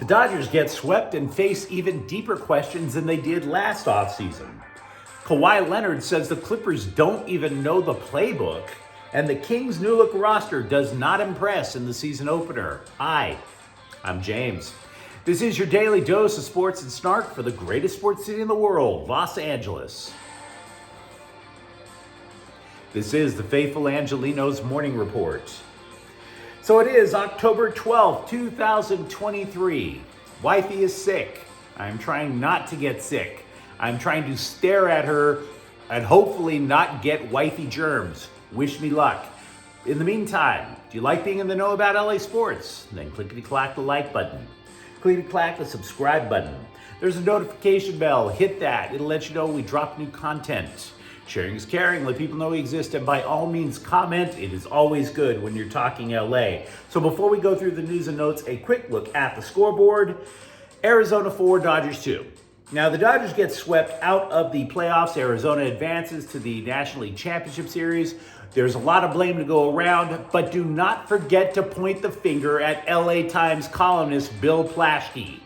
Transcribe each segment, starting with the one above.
The Dodgers get swept and face even deeper questions than they did last offseason. Kawhi Leonard says the Clippers don't even know the playbook, and the Kings' new-look roster does not impress in the season opener. Hi, I'm James. This is your daily dose of sports and snark for the greatest sports city in the world, Los Angeles. This is the faithful Angelenos Morning Report. So it is October 12th, 2023. Wifey is sick. I'm trying not to get sick. I'm trying to stare at her and hopefully not get wifey germs. Wish me luck. In the meantime, do you like being in the know about LA sports? Then clickety-clack the like button. Clickety-clack the subscribe button. There's a notification bell. Hit that. It'll let you know when we drop new content. Sharing is caring. Let people know we exist. And by all means, comment. It is always good when you're talking LA. So before we go through the news and notes, a quick look at the scoreboard. Arizona 4, Dodgers 2. Now, the Dodgers get swept out of the playoffs. Arizona advances to the National League Championship Series. There's a lot of blame to go around, but do not forget to point the finger at LA Times columnist Bill Plaschke.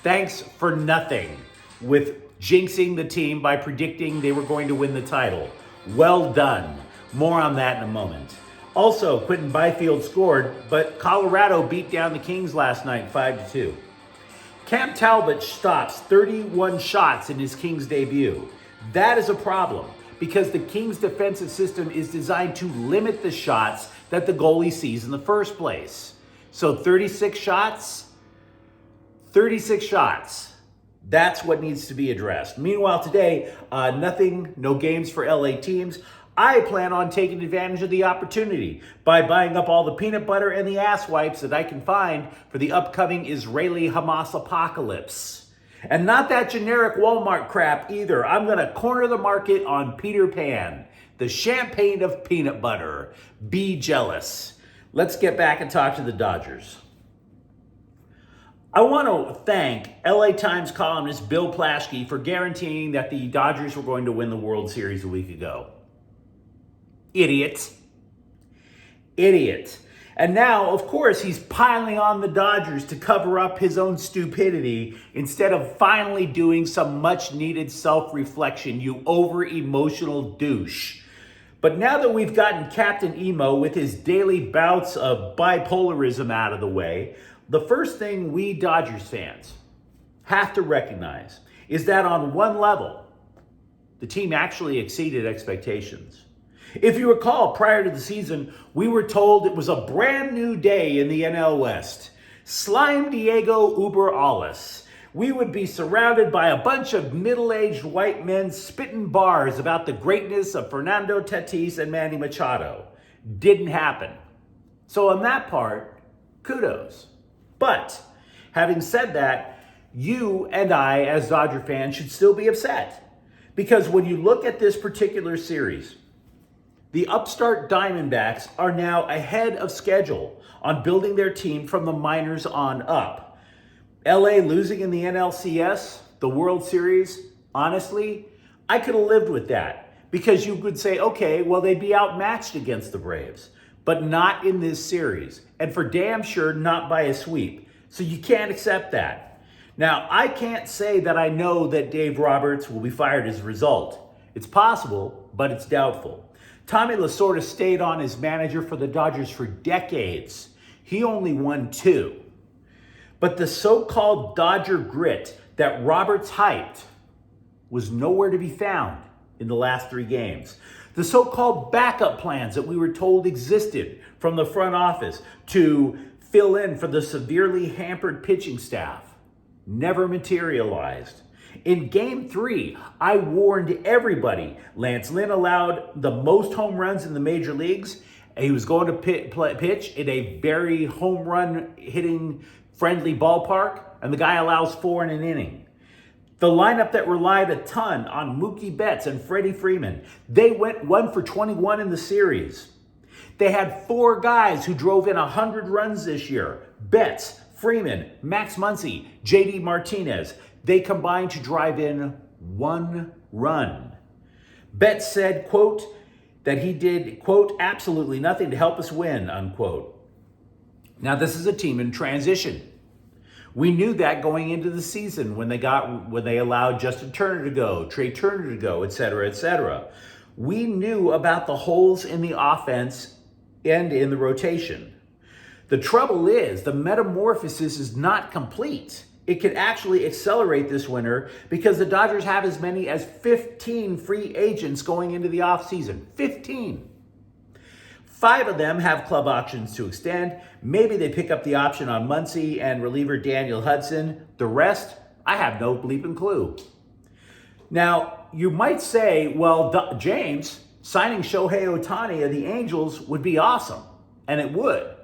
Thanks for nothing with jinxing the team by predicting they were going to win the title. Well done. More on that in a moment. Also, Quentin Byfield scored, but Colorado beat down the Kings last night 5-2. Cam Talbot stops 31 shots in his Kings debut. That is a problem because the Kings defensive system is designed to limit the shots that the goalie sees in the first place. So 36 shots. That's what needs to be addressed. Meanwhile, today, no games for LA teams. I plan on taking advantage of the opportunity by buying up all the peanut butter and the ass wipes that I can find for the upcoming Israeli-Hamas apocalypse. And not that generic Walmart crap either. I'm going to corner the market on Peter Pan, the champagne of peanut butter. Be jealous. Let's get back and talk to the Dodgers. I want to thank LA Times columnist Bill Plaschke for guaranteeing that the Dodgers were going to win the World Series a week ago. Idiot. And now, of course, he's piling on the Dodgers to cover up his own stupidity instead of finally doing some much-needed self-reflection, you over-emotional douche. But now that we've gotten Captain Emo with his daily bouts of bipolarism out of the way, the first thing we Dodgers fans have to recognize is that on one level, the team actually exceeded expectations. If you recall, prior to the season, we were told it was a brand new day in the NL West. Slime Diego Uber Alles. We would be surrounded by a bunch of middle-aged white men spitting bars about the greatness of Fernando Tatis and Manny Machado. Didn't happen. So on that part, kudos. But having said that, you and I, as Dodger fans, should still be upset. Because when you look at this particular series, the upstart Diamondbacks are now ahead of schedule on building their team from the minors on up. LA losing in the NLCS, the World Series, honestly, I could have lived with that. Because you could say, okay, well, they'd be outmatched against the Braves. But not in this series. And for damn sure, not by a sweep. So you can't accept that. Now, I can't say that I know that Dave Roberts will be fired as a result. It's possible, but it's doubtful. Tommy Lasorda stayed on as manager for the Dodgers for decades. He only won 2. But the so-called Dodger grit that Roberts hyped was nowhere to be found in the last 3 games. The so-called backup plans that we were told existed from the front office to fill in for the severely hampered pitching staff never materialized. In Game 3, I warned everybody. Lance Lynn allowed the most home runs in the major leagues. He was going to pitch in a very home run hitting friendly ballpark, and the guy allows 4 in an inning. The lineup that relied a ton on Mookie Betts and Freddie Freeman, they went 1 for 21 in the series. They had 4 guys who drove in 100 runs this year. Betts, Freeman, Max Muncy, JD Martinez. They combined to drive in 1 run. Betts said, quote, that he did, quote, absolutely nothing to help us win, unquote. Now, this is a team in transition. We knew that going into the season when they allowed Justin Turner to go, Trey Turner to go, et cetera, et cetera. We knew about the holes in the offense and in the rotation. The trouble is the metamorphosis is not complete. It could actually accelerate this winter because the Dodgers have as many as 15 free agents going into the offseason. 15. 5 of them have club options to extend. Maybe they pick up the option on Muncy and reliever Daniel Hudson. The rest, I have no bleeping clue. Now, you might say, well, James, signing Shohei Ohtani of the Angels would be awesome, and it would.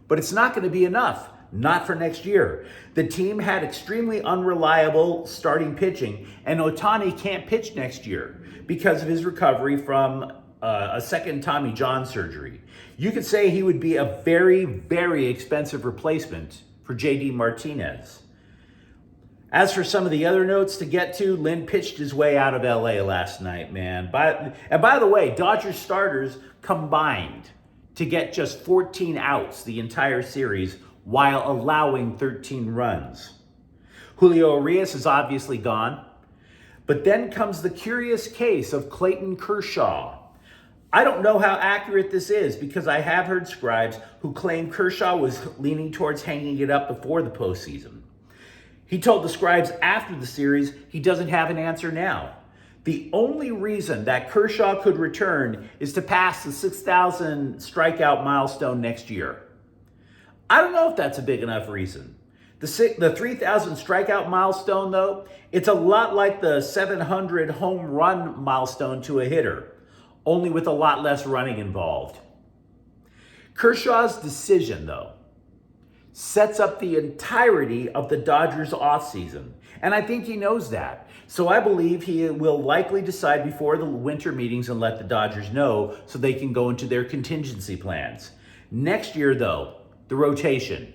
But it's not going to be enough, not for next year. The team had extremely unreliable starting pitching, and Ohtani can't pitch next year because of his recovery from a second Tommy John surgery. You could say he would be a very, very expensive replacement for JD Martinez. As for some of the other notes to get to, Lynn pitched his way out of LA last night, man. And by the way, Dodgers starters combined to get just 14 outs the entire series while allowing 13 runs. Julio Urias is obviously gone. But then comes the curious case of Clayton Kershaw. I don't know how accurate this is because I have heard scribes who claim Kershaw was leaning towards hanging it up before the postseason. He told the scribes after the series he doesn't have an answer now. The only reason that Kershaw could return is to pass the 6,000 strikeout milestone next year. I don't know if that's a big enough reason. The 3,000 strikeout milestone, though, it's a lot like the 700 home run milestone to a hitter, only with a lot less running involved. Kershaw's decision, though, sets up the entirety of the Dodgers offseason, and I think he knows that. So I believe he will likely decide before the winter meetings and let the Dodgers know so they can go into their contingency plans. Next year, though, the rotation.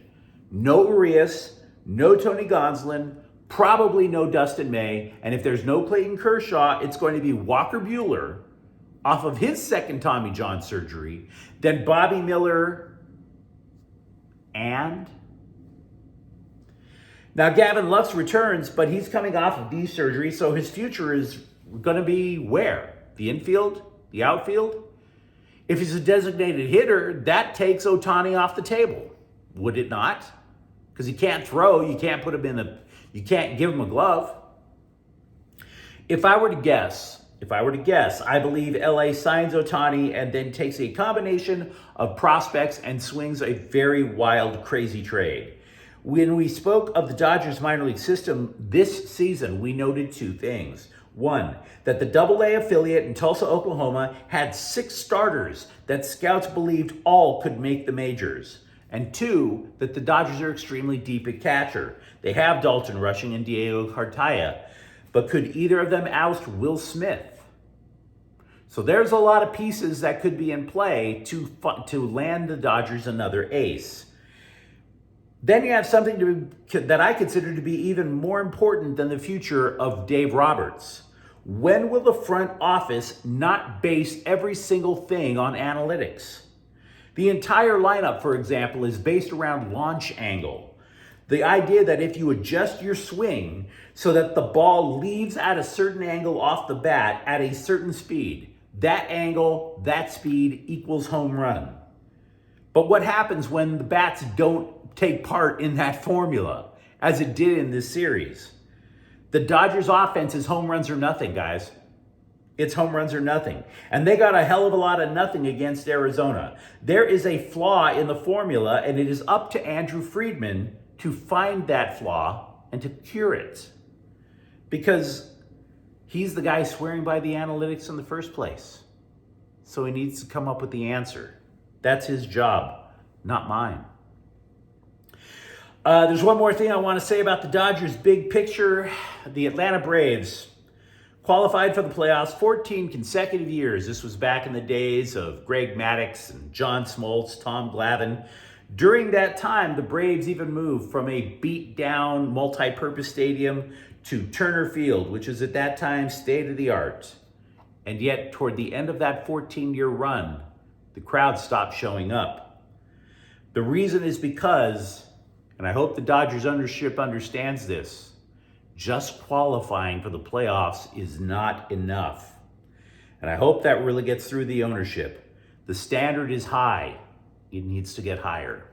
No Urias, no Tony Gonsolin, probably no Dustin May, and if there's no Clayton Kershaw, it's going to be Walker Buehler off of his second Tommy John surgery, then Bobby Miller, and now Gavin Lux returns, but he's coming off of knee surgery, so his future is going to be where? The infield? The outfield? If he's a designated hitter, that takes Ohtani off the table, would it not? Because he can't throw, you can't put him you can't give him a glove. If I were to guess, I believe LA signs Ohtani and then takes a combination of prospects and swings a very wild, crazy trade. When we spoke of the Dodgers minor league system this season, we noted 2 things. 1, that the AA affiliate in Tulsa, Oklahoma had 6 starters that scouts believed all could make the majors. And 2, that the Dodgers are extremely deep at catcher. They have Dalton Rushing and Diego Cartaya, but could either of them oust Will Smith? So there's a lot of pieces that could be in play to land the Dodgers another ace. Then you have something that I consider to be even more important than the future of Dave Roberts. When will the front office not base every single thing on analytics? The entire lineup, for example, is based around launch angle. The idea that if you adjust your swing so that the ball leaves at a certain angle off the bat at a certain speed, that angle, that speed equals home run. But what happens when the bats don't take part in that formula, as it did in this series? The Dodgers offense is home runs or nothing, guys. It's home runs or nothing. And they got a hell of a lot of nothing against Arizona. There is a flaw in the formula, and it is up to Andrew Friedman to find that flaw and to cure it. Because he's the guy swearing by the analytics in the first place. So he needs to come up with the answer. That's his job, not mine. There's one more thing I want to say about the Dodgers' big picture. The Atlanta Braves qualified for the playoffs 14 consecutive years. This was back in the days of Greg Maddux and John Smoltz, Tom Glavine. During that time, the Braves even moved from a beat-down multi-purpose stadium to Turner Field, which was at that time state-of-the-art. And yet, toward the end of that 14-year run, the crowd stopped showing up. The reason is because And I hope the Dodgers ownership understands this. Just qualifying for the playoffs is not enough. And I hope that really gets through the ownership. The standard is high. It needs to get higher.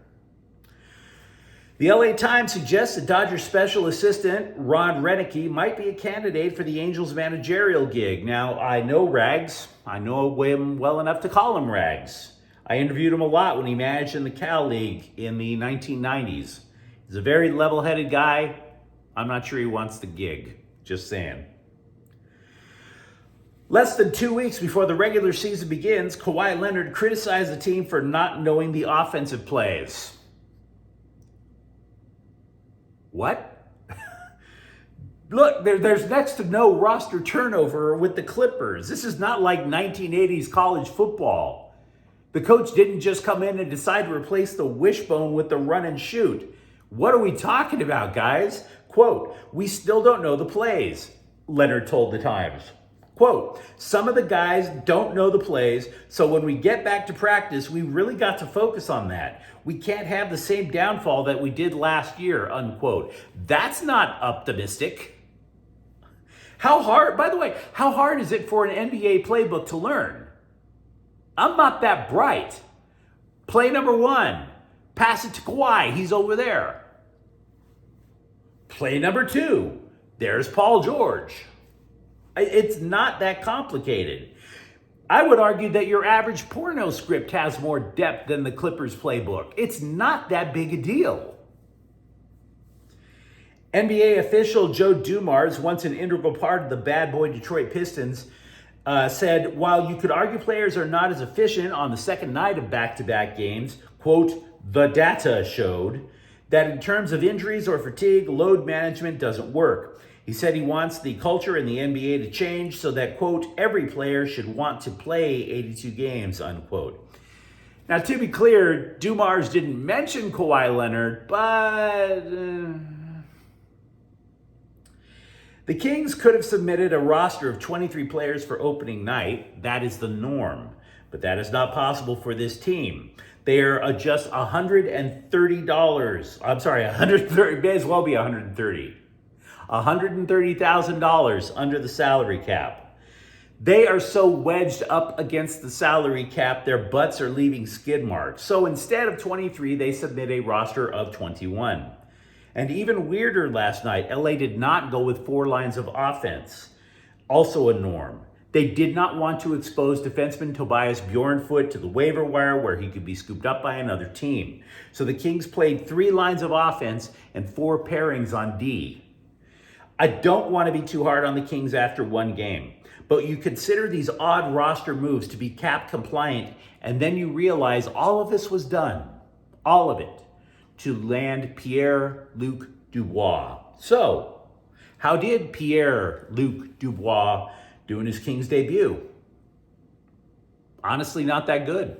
The LA Times suggests that Dodgers special assistant Ron Renicky might be a candidate for the Angels managerial gig. Now, I know Rags. I know him well enough to call him Rags. I interviewed him a lot when he managed in the Cal League in the 1990s. He's a very level-headed guy. I'm not sure he wants the gig. Just saying. Less than 2 weeks before the regular season begins, Kawhi Leonard criticized the team for not knowing the offensive plays. What? Look, there's next to no roster turnover with the Clippers. This is not like 1980s college football. The coach didn't just come in and decide to replace the wishbone with the run and shoot. What are we talking about, guys? Quote, "We still don't know the plays," Leonard told the Times. Quote, "Some of the guys don't know the plays, so when we get back to practice, we really got to focus on that. We can't have the same downfall that we did last year," unquote. That's not optimistic. How hard, by the way, how hard is it for an NBA playbook to learn? I'm not that bright. Play number 1, pass it to Kawhi, he's over there. Play number 2, there's Paul George. It's not that complicated. I would argue that your average porno script has more depth than the Clippers playbook. It's not that big a deal. NBA official Joe Dumars, once an integral part of the bad boy Detroit Pistons, said, while you could argue players are not as efficient on the second night of back-to-back games, quote, "the data showed that in terms of injuries or fatigue, load management doesn't work." He said he wants the culture in the NBA to change so that, quote, "every player should want to play 82 games, unquote." Now, to be clear, Dumars didn't mention Kawhi Leonard, but the Kings could have submitted a roster of 23 players for opening night. That is the norm, but that is not possible for this team. They are just $130. I'm sorry, 130, may as well be 130. $130,000 under the salary cap. They are so wedged up against the salary cap, their butts are leaving skid marks. So instead of 23, they submit a roster of 21. And even weirder last night, LA did not go with 4 lines of offense. Also a norm. They did not want to expose defenseman Tobias Bjornfoot to the waiver wire where he could be scooped up by another team. So the Kings played 3 lines of offense and 4 pairings on D. I don't want to be too hard on the Kings after one game, but you consider these odd roster moves to be cap compliant, and then you realize all of this was done, all of it, to land Pierre-Luc Dubois. So, how did Pierre-Luc Dubois do in his Kings debut? Honestly, not that good.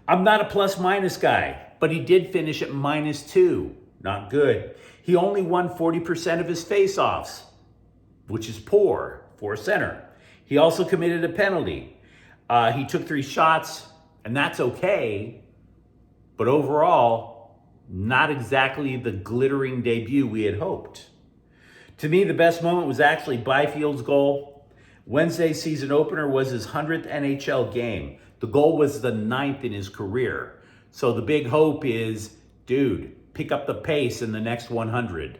I'm not a plus-minus guy, but he did finish at -2. Not good. He only won 40% of his faceoffs, which is poor for a center. He also committed a penalty. He took 3 shots, and that's okay. But overall, not exactly the glittering debut we had hoped. To me, the best moment was actually Byfield's goal. Wednesday's season opener was his 100th NHL game. The goal was the 9th in his career. So the big hope is, dude, pick up the pace in the next 100.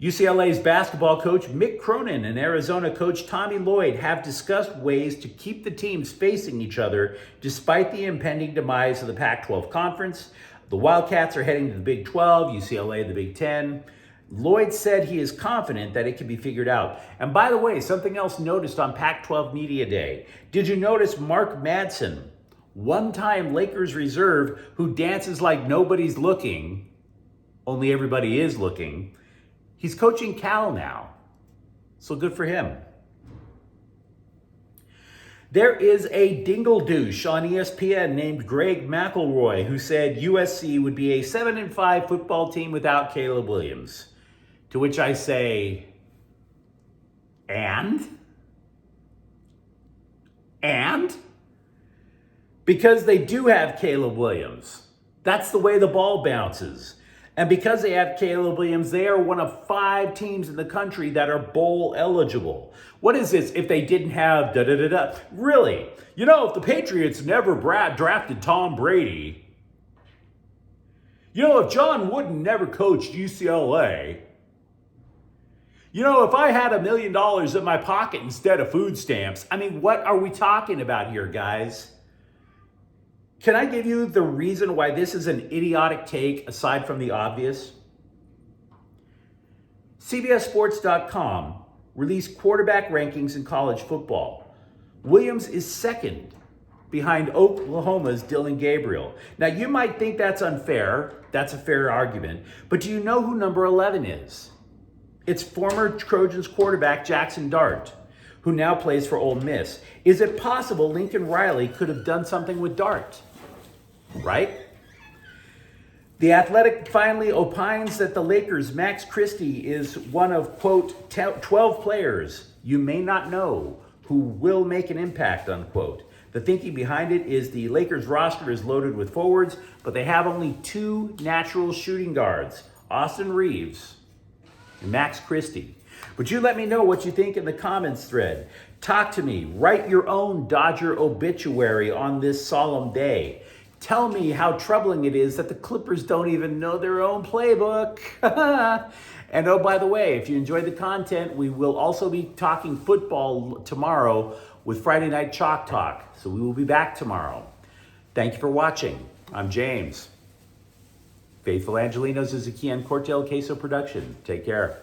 UCLA's basketball coach Mick Cronin and Arizona coach Tommy Lloyd have discussed ways to keep the teams facing each other despite the impending demise of the Pac-12 conference. The Wildcats are heading to the Big 12, UCLA the Big 10. Lloyd said he is confident that it can be figured out. And by the way, something else noticed on Pac-12 Media Day. Did you notice Mark Madsen, one-time Lakers reserve who dances like nobody's looking, only everybody is looking? He's coaching Cal now, so good for him. There is a dingle douche on ESPN named Greg McElroy who said USC would be a 7-5 football team without Caleb Williams. To which I say, and? Because they do have Caleb Williams. That's the way the ball bounces. And because they have Caleb Williams, they are one of 5 teams in the country that are bowl eligible. What is this if they didn't have da-da-da-da? Really? You know, if the Patriots never drafted Tom Brady, you know, if John Wooden never coached UCLA, you know, if I had $1 million in my pocket instead of food stamps, I mean, what are we talking about here, guys? Can I give you the reason why this is an idiotic take aside from the obvious? CBSSports.com released quarterback rankings in college football. Williams is second behind Oklahoma's Dylan Gabriel. Now, you might think that's unfair. That's a fair argument. But do you know who number 11 is? It's former Trojans quarterback Jackson Dart, who now plays for Ole Miss. Is it possible Lincoln Riley could have done something with Dart? Right? The Athletic finally opines that the Lakers' Max Christie is one of, quote, 12 players you may not know who will make an impact, unquote. The thinking behind it is the Lakers roster is loaded with forwards, but they have only 2 natural shooting guards, Austin Reeves and Max Christie. But you let me know what you think in the comments thread. Talk to me. Write your own Dodger obituary on this solemn day. Tell me how troubling it is that the Clippers don't even know their own playbook. And oh, by the way, if you enjoyed the content, we will also be talking football tomorrow with Friday Night Chalk Talk. So we will be back tomorrow. Thank you for watching. I'm James. Faithful Angelenos is a Kian Cortel Queso production. Take care.